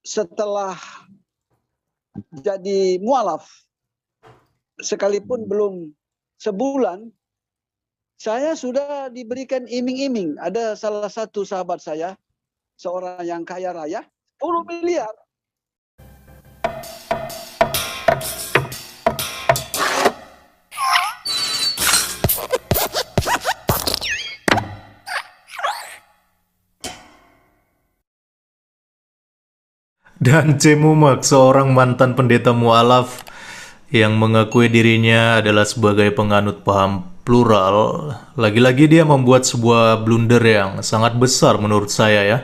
setelah jadi mualaf, sekalipun belum sebulan, saya sudah diberikan iming-iming. Ada salah satu sahabat saya, seorang yang kaya raya, 10 miliar. Dan Cemumak, seorang mantan pendeta mualaf yang mengakui dirinya adalah sebagai penganut paham plural, lagi-lagi dia membuat sebuah blunder yang sangat besar menurut saya ya,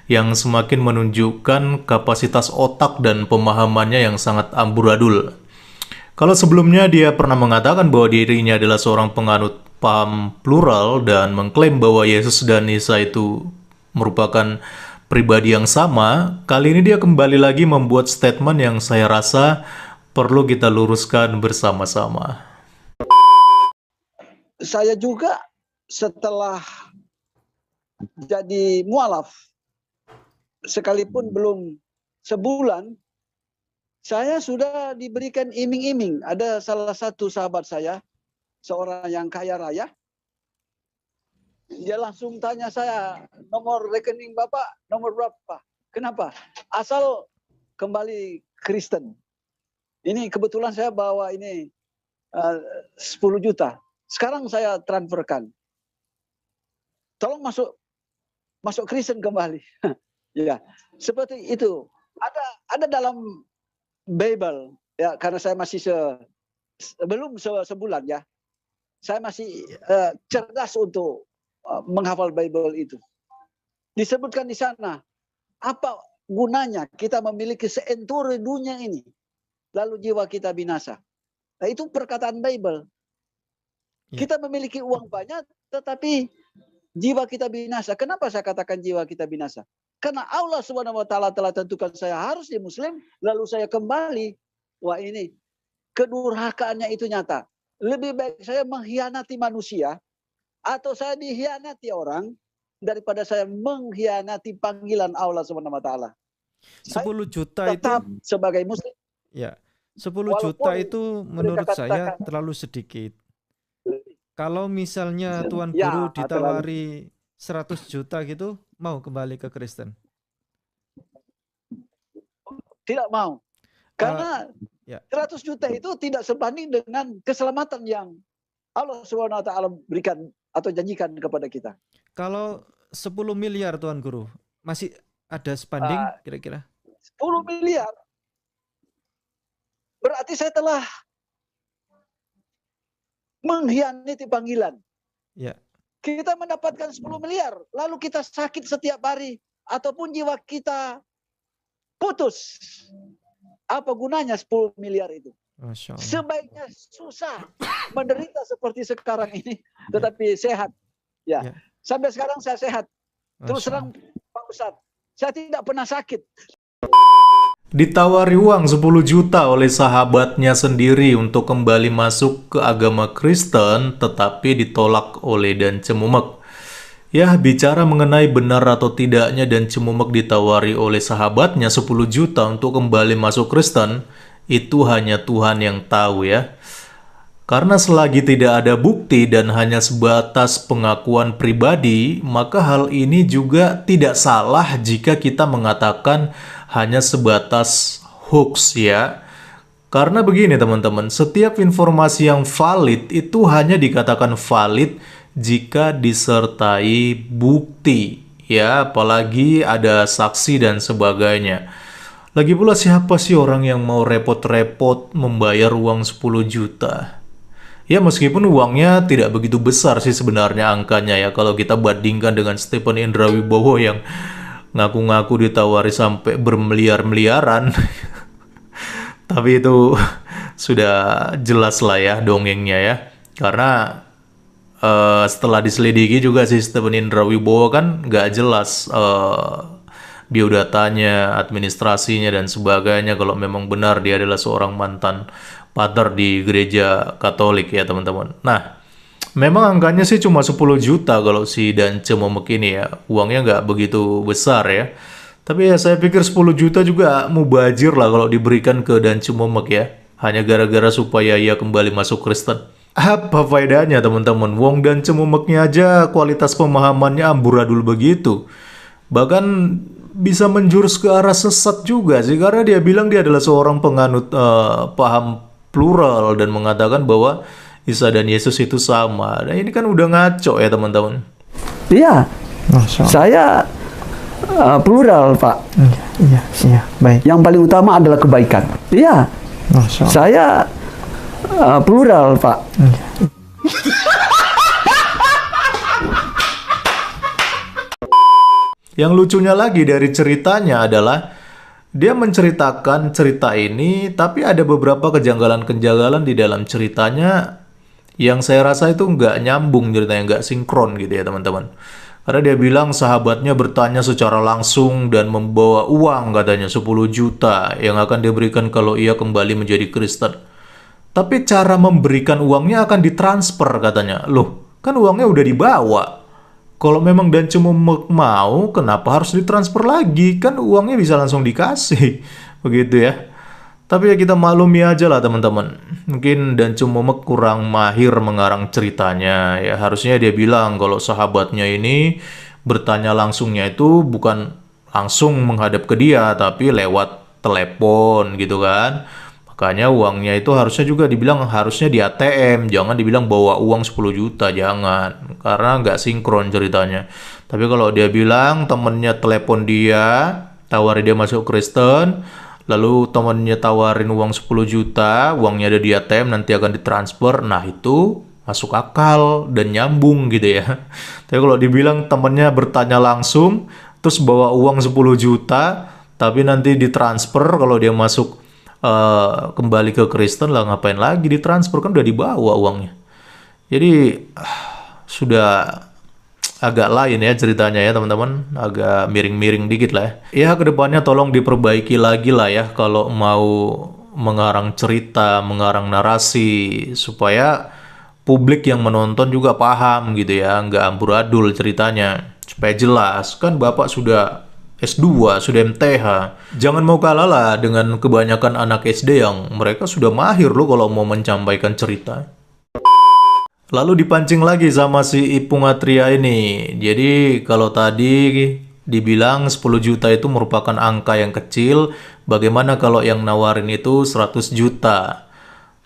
yang semakin menunjukkan kapasitas otak dan pemahamannya yang sangat amburadul. Kalau sebelumnya dia pernah mengatakan bahwa dirinya adalah seorang penganut paham plural dan mengklaim bahwa Yesus dan Isa itu merupakan pribadi yang sama, kali ini dia kembali lagi membuat statement yang saya rasa perlu kita luruskan bersama-sama. Saya juga setelah jadi mualaf, sekalipun belum sebulan, saya sudah diberikan iming-iming. Ada salah satu sahabat saya, seorang yang kaya raya, dia langsung tanya saya, nomor rekening Bapak nomor berapa? Kenapa? Asal kembali Kristen. Ini kebetulan saya bawa ini 10 juta. Sekarang saya transferkan. Tolong masuk Kristen kembali. Ya, seperti itu. Ada dalam Bible ya, karena saya masih belum sebulan ya. Saya masih cerdas untuk menghafal Bible itu. Disebutkan di sana, apa gunanya kita memiliki seenturi dunia ini, lalu jiwa kita binasa. Nah, itu perkataan Bible. Kita memiliki uang banyak, tetapi jiwa kita binasa. Kenapa saya katakan jiwa kita binasa? Karena Allah SWT telah tentukan saya harus di Muslim, lalu saya kembali. Wah, ini kedurhakaannya itu nyata. Lebih baik saya mengkhianati manusia, atau saya dikhianati orang, daripada saya mengkhianati panggilan Allah SWT. 10 juta itu tetap sebagai Muslim. ya, 10 juta itu menurut saya terlalu sedikit. Kalau misalnya Tuan Guru ditawari 100 juta gitu, mau kembali ke Kristen? Tidak mau. Karena 100 juta itu tidak sebanding dengan keselamatan yang Allah SWT berikan atau janjikan kepada kita. Kalau 10 miliar Tuan Guru, masih ada sebanding kira-kira? 10 miliar. Berarti saya telah mengkhianati panggilan. Ya. Kita mendapatkan 10 miliar, lalu kita sakit setiap hari, ataupun jiwa kita putus. Apa gunanya 10 miliar itu? Sebaiknya susah, menderita seperti sekarang ini, tetapi sehat. Ya. Sampai sekarang saya sehat. Terus terang Pak Ustadz, saya tidak pernah sakit. Ditawari uang 10 juta oleh sahabatnya sendiri untuk kembali masuk ke agama Kristen, tetapi ditolak oleh Dan Cemumek. Ya, bicara mengenai benar atau tidaknya Dan Cemumek ditawari oleh sahabatnya 10 juta untuk kembali masuk Kristen, itu hanya Tuhan yang tahu ya. Karena selagi tidak ada bukti dan hanya sebatas pengakuan pribadi, maka hal ini juga tidak salah jika kita mengatakan hanya sebatas hoax ya. Karena begini teman-teman, setiap informasi yang valid itu hanya dikatakan valid jika disertai bukti ya, apalagi ada saksi dan sebagainya. Lagi pula siapa sih orang yang mau repot-repot membayar uang 10 juta? Ya meskipun uangnya tidak begitu besar sih sebenarnya angkanya ya, kalau kita bandingkan dengan Stephen Indra Wibowo yang ngaku-ngaku ditawari sampai bermiliar-miliaran. Tapi itu sudah jelas lah ya dongengnya ya. Karena setelah diselidiki juga si Stephen Indra Wibowo kan nggak jelas biodatanya, administrasinya dan sebagainya, kalau memang benar dia adalah seorang mantan pater di gereja Katolik ya teman-teman. Nah, memang angkanya sih cuma 10 juta kalau si Dan Cemumek ini ya. Uangnya nggak begitu besar ya. Tapi ya saya pikir 10 juta juga mubazir lah kalau diberikan ke Dan Cemomek ya. Hanya gara-gara supaya ia kembali masuk Kristen. Apa faedahnya teman-teman? Wong Dan Cemomeknya aja kualitas pemahamannya amburadul begitu. Bahkan bisa menjurus ke arah sesat juga sih. Karena dia bilang dia adalah seorang penganut paham plural dan mengatakan bahwa Isa dan Yesus itu sama. Nah ini kan udah ngaco ya teman-teman. Iya, saya plural Pak. Iya, baik. Yang paling utama adalah kebaikan. Iya, saya plural Pak. Yang lucunya lagi dari ceritanya adalah dia menceritakan cerita ini, tapi ada beberapa kejanggalan-kejanggalan di dalam ceritanya yang saya rasa itu nggak nyambung ceritanya, nggak sinkron gitu ya teman-teman. Karena dia bilang sahabatnya bertanya secara langsung dan membawa uang katanya 10 juta yang akan diberikan kalau ia kembali menjadi Kristen. Tapi cara memberikan uangnya akan ditransfer katanya. Loh, kan uangnya udah dibawa. Kalau memang Dan Cemomek mau, kenapa harus ditransfer lagi? Kan uangnya bisa langsung dikasih. Begitu ya. Tapi ya kita maklumi aja lah teman-teman. Mungkin Dan Cemomek kurang mahir mengarang ceritanya. Ya harusnya dia bilang kalau sahabatnya ini bertanya langsungnya itu bukan langsung menghadap ke dia, tapi lewat telepon gitu kan. Makanya uangnya itu harusnya juga dibilang harusnya di ATM. Jangan dibilang bawa uang 10 juta, jangan. Karena nggak sinkron ceritanya. Tapi kalau dia bilang temennya telepon dia, tawarin dia masuk Kristen, lalu temennya tawarin uang 10 juta, uangnya ada di ATM, nanti akan ditransfer. Nah itu masuk akal dan nyambung gitu ya. Tapi kalau dibilang temennya bertanya langsung, terus bawa uang 10 juta, tapi nanti ditransfer kalau dia masuk kembali ke Kristen lah, ngapain lagi ditransfer, kan udah dibawa uangnya. Jadi sudah agak lain ya ceritanya ya teman-teman, agak miring-miring dikit lah ya. Ya kedepannya tolong diperbaiki lagi lah ya kalau mau mengarang cerita, mengarang narasi supaya publik yang menonton juga paham gitu ya, nggak amburadul ceritanya, supaya jelas. Kan Bapak sudah S2, sudah MTH. Jangan mau kalah lah dengan kebanyakan anak SD yang mereka sudah mahir loh kalau mau menyampaikan cerita. Lalu dipancing lagi sama si Ipung Atria ini. Jadi kalau tadi dibilang 10 juta itu merupakan angka yang kecil, bagaimana kalau yang nawarin itu 100 juta?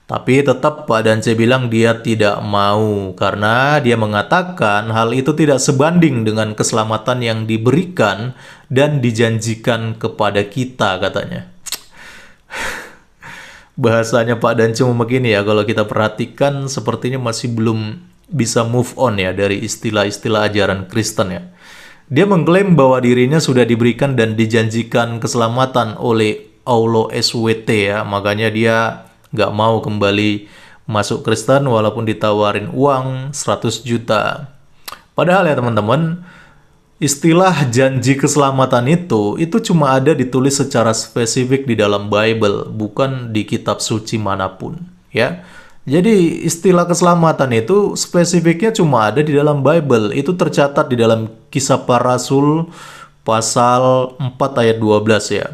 Tapi tetap Pak Dance bilang dia tidak mau karena dia mengatakan hal itu tidak sebanding dengan keselamatan yang diberikan dan dijanjikan kepada kita katanya. Bahasanya Pak Dance begini ya, kalau kita perhatikan sepertinya masih belum bisa move on ya dari istilah-istilah ajaran Kristen ya. Dia mengklaim bahwa dirinya sudah diberikan dan dijanjikan keselamatan oleh Allah SWT ya, makanya dia nggak mau kembali masuk Kristen walaupun ditawarin uang 100 juta. Padahal ya teman-teman, istilah janji keselamatan itu cuma ada ditulis secara spesifik di dalam Bible, bukan di kitab suci manapun ya. Jadi istilah keselamatan itu spesifiknya cuma ada di dalam Bible. Itu tercatat di dalam Kisah Para Rasul pasal 4 ayat 12 ya.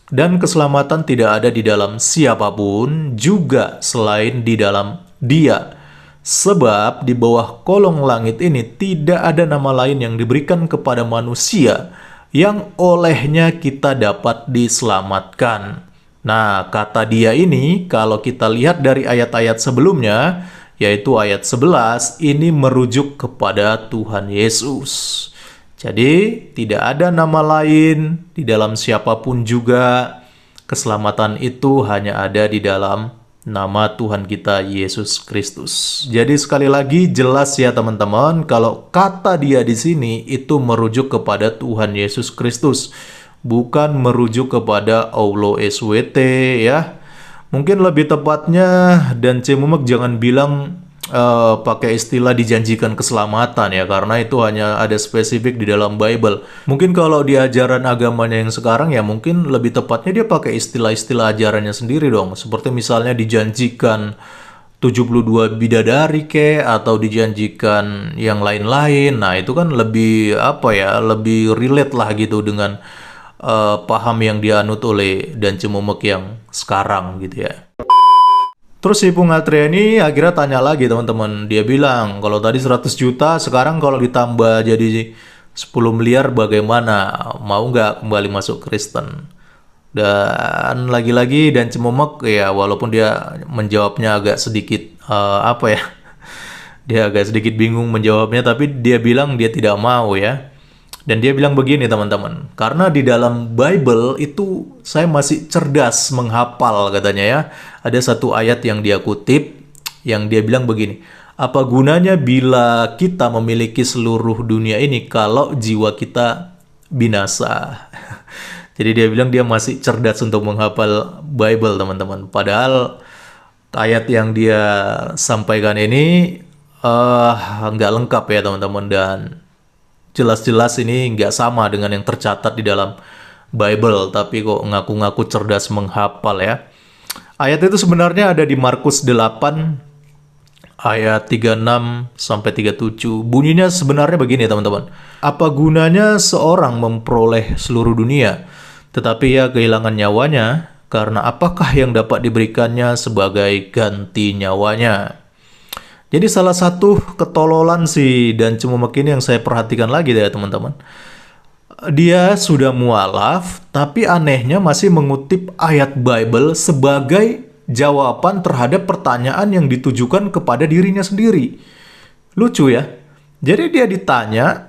Dan keselamatan tidak ada di dalam siapapun juga selain di dalam Dia. Sebab di bawah kolong langit ini tidak ada nama lain yang diberikan kepada manusia yang olehnya kita dapat diselamatkan. Nah, kata Dia ini kalau kita lihat dari ayat-ayat sebelumnya, yaitu ayat 11, ini merujuk kepada Tuhan Yesus. Jadi, tidak ada nama lain di dalam siapapun juga. Keselamatan itu hanya ada di dalam nama Tuhan kita Yesus Kristus. Jadi sekali lagi jelas ya teman-teman, kalau kata Dia di sini itu merujuk kepada Tuhan Yesus Kristus, bukan merujuk kepada Allah SWT ya. Mungkin lebih tepatnya Dan Cemomek jangan bilang pakai istilah dijanjikan keselamatan ya, karena itu hanya ada spesifik di dalam Bible. Mungkin kalau di ajaran agamanya yang sekarang ya mungkin lebih tepatnya dia pakai istilah-istilah ajarannya sendiri dong, seperti misalnya dijanjikan 72 bidadari atau dijanjikan yang lain-lain. Nah itu kan lebih apa ya, lebih relate lah gitu dengan paham yang dianut oleh Dan Cemumek yang sekarang gitu ya. Terus si Bung Atria ini akhirnya tanya lagi teman-teman. Dia bilang kalau tadi 100 juta, sekarang kalau ditambah jadi 10 miliar bagaimana? Mau nggak kembali masuk Kristen? Dan lagi-lagi Dan Cemumek ya walaupun dia menjawabnya agak sedikit apa ya? Dia agak sedikit bingung menjawabnya, tapi dia bilang dia tidak mau ya. Dan dia bilang begini teman-teman, karena di dalam Bible itu saya masih cerdas menghafal katanya ya. Ada satu ayat yang dia kutip, yang dia bilang begini, apa gunanya bila kita memiliki seluruh dunia ini kalau jiwa kita binasa? Jadi dia bilang dia masih cerdas untuk menghafal Bible teman-teman. Padahal ayat yang dia sampaikan ini nggak lengkap ya teman-teman, dan jelas-jelas ini nggak sama dengan yang tercatat di dalam Bible, tapi kok ngaku-ngaku cerdas menghafal ya. Ayat itu sebenarnya ada di Markus 8 ayat 36 sampai 37. Bunyinya sebenarnya begini teman-teman. Apa gunanya seorang memperoleh seluruh dunia tetapi ia kehilangan nyawanya? Karena apakah yang dapat diberikannya sebagai ganti nyawanya? Jadi salah satu ketololan si Dan Cemumek ini yang saya perhatikan lagi ya teman-teman. Dia sudah mualaf, tapi anehnya masih mengutip ayat Bible sebagai jawaban terhadap pertanyaan yang ditujukan kepada dirinya sendiri. Lucu ya. Jadi dia ditanya,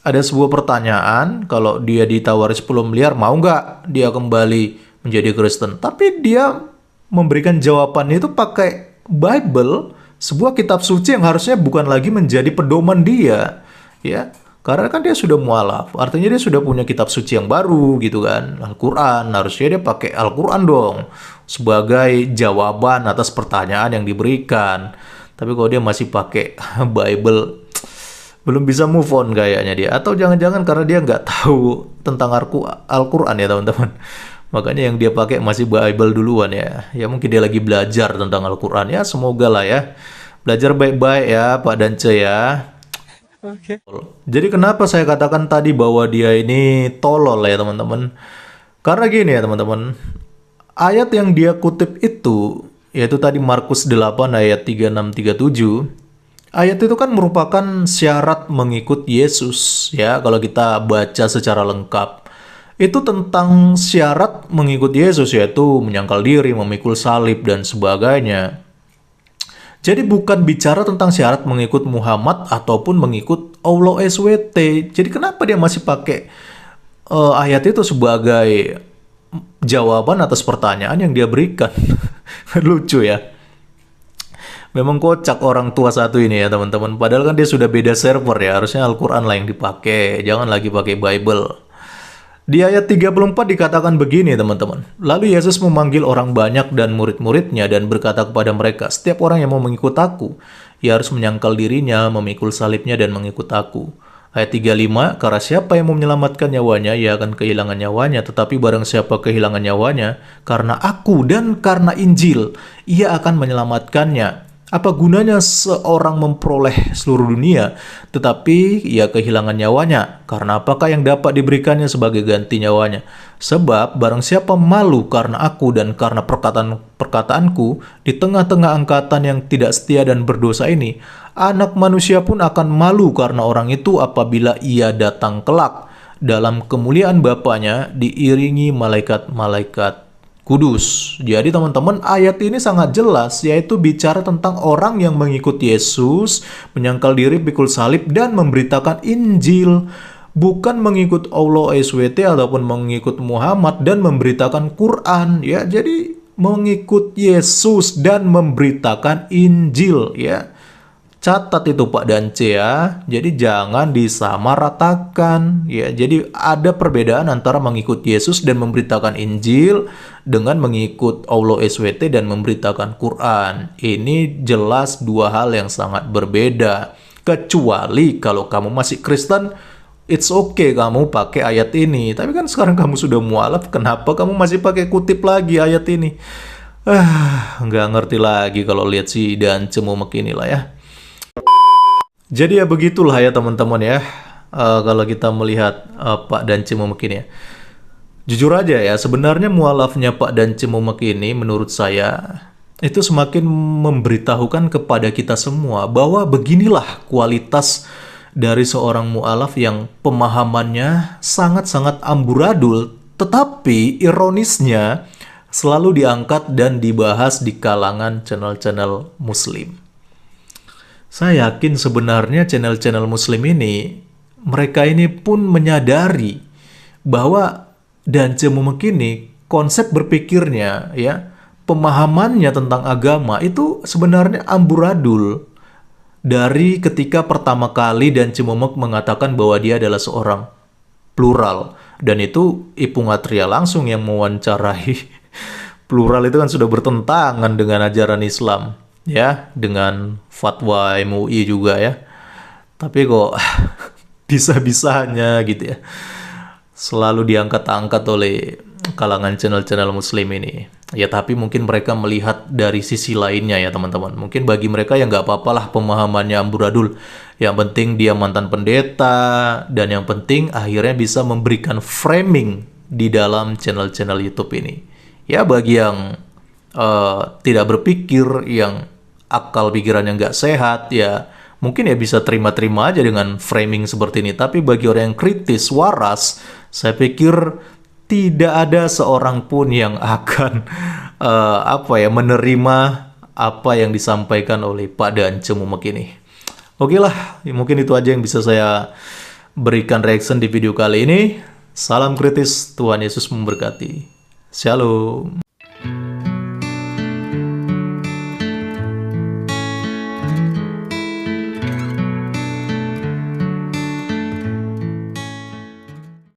ada sebuah pertanyaan, kalau dia ditawari 10 miliar, mau nggak dia kembali menjadi Kristen? Tapi dia memberikan jawabannya itu pakai Bible, sebuah kitab suci yang harusnya bukan lagi menjadi pedoman dia, ya, karena kan dia sudah mualaf, artinya dia sudah punya kitab suci yang baru gitu kan, Al-Quran, harusnya dia pakai Al-Quran dong sebagai jawaban atas pertanyaan yang diberikan. Tapi kalau dia masih pakai Bible, belum bisa move on kayaknya dia, atau jangan-jangan karena dia nggak tahu tentang Al-Quran ya teman-teman. Makanya yang dia pakai masih Bible duluan ya. Ya mungkin dia lagi belajar tentang Al-Quran ya. Semoga lah ya. Belajar baik-baik ya Pak Dance ya. Oke. Jadi kenapa saya katakan tadi bahwa dia ini tolol ya teman-teman. Karena gini ya teman-teman. Ayat yang dia kutip itu, yaitu tadi Markus 8 ayat 36-37. Ayat itu kan merupakan syarat mengikut Yesus ya. Kalau kita baca secara lengkap. Itu tentang syarat mengikut Yesus, yaitu menyangkal diri, memikul salib, dan sebagainya. Jadi bukan bicara tentang syarat mengikut Muhammad ataupun mengikut Allah SWT. Jadi kenapa dia masih pakai ayat itu sebagai jawaban atas pertanyaan yang dia berikan? Lucu ya. Memang kocak orang tua satu ini ya teman-teman. Padahal kan dia sudah beda server ya. Harusnya Al-Quran lah yang dipakai. Jangan lagi pakai Bible. Di ayat 34 dikatakan begini teman-teman. Lalu Yesus memanggil orang banyak dan murid-muridnya dan berkata kepada mereka, setiap orang yang mau mengikut aku, ia harus menyangkal dirinya, memikul salibnya dan mengikut aku. Ayat 35, karena siapa yang mau menyelamatkan nyawanya, ia akan kehilangan nyawanya. Tetapi barang siapa kehilangan nyawanya, karena aku dan karena Injil, ia akan menyelamatkannya. Apa gunanya seorang memperoleh seluruh dunia, tetapi ia kehilangan nyawanya? Karena apakah yang dapat diberikannya sebagai ganti nyawanya? Sebab barang siapa malu karena aku dan karena perkataanku di tengah-tengah angkatan yang tidak setia dan berdosa ini, anak manusia pun akan malu karena orang itu apabila ia datang kelak dalam kemuliaan Bapanya diiringi malaikat-malaikat kudus. Jadi teman-teman, ayat ini sangat jelas, yaitu bicara tentang orang yang mengikut Yesus, menyangkal diri, pikul salib, dan memberitakan Injil. Bukan mengikut Allah SWT ataupun mengikut Muhammad dan memberitakan Quran. Ya, jadi mengikut Yesus dan memberitakan Injil. Ya, catat itu Pak Dance ya. Jadi jangan disamaratakan ya. Jadi ada perbedaan antara mengikut Yesus dan memberitakan Injil dengan mengikut Allah SWT dan memberitakan Quran. Ini jelas dua hal yang sangat berbeda. Kecuali kalau kamu masih Kristen, it's okay kamu pakai ayat ini. Tapi kan sekarang kamu sudah mualaf, kenapa kamu masih pakai kutip lagi ayat ini? Nggak ngerti lagi kalau lihat si Dan Cemumek inilah ya. Jadi ya begitulah ya teman-teman ya, kalau kita melihat Pak Dan Cemumek ini ya. Jujur aja ya, sebenarnya mualafnya Pak Dan Cemumek ini menurut saya itu semakin memberitahukan kepada kita semua bahwa beginilah kualitas dari seorang mualaf yang pemahamannya sangat-sangat amburadul, tetapi ironisnya selalu diangkat dan dibahas di kalangan channel-channel muslim. Saya yakin sebenarnya channel-channel muslim ini, mereka ini pun menyadari bahwa Dan Cemumek ini konsep berpikirnya ya, pemahamannya tentang agama itu sebenarnya amburadul dari ketika pertama kali Dan Cemumek mengatakan bahwa dia adalah seorang plural, dan itu Ipung Atria langsung yang mewawancarai. Plural itu kan sudah bertentangan dengan ajaran Islam ya, dengan fatwa MUI juga ya. Tapi kok bisa-bisanya gitu ya, selalu diangkat-angkat oleh kalangan channel-channel muslim ini. Ya tapi mungkin mereka melihat dari sisi lainnya ya teman-teman. Mungkin bagi mereka ya nggak apa-apalah pemahamannya amburadul. Yang penting dia mantan pendeta, dan yang penting akhirnya bisa memberikan framing di dalam channel-channel YouTube ini. Ya bagi yang tidak berpikir, yang akal pikirannya nggak sehat, ya mungkin ya bisa terima-terima aja dengan framing seperti ini. Tapi bagi orang yang kritis, waras, saya pikir tidak ada seorang pun yang akan menerima apa yang disampaikan oleh Pak Dan Cemumek ini. Oke lah, mungkin itu aja yang bisa saya berikan reaction di video kali ini. Salam kritis, Tuhan Yesus memberkati. Shalom.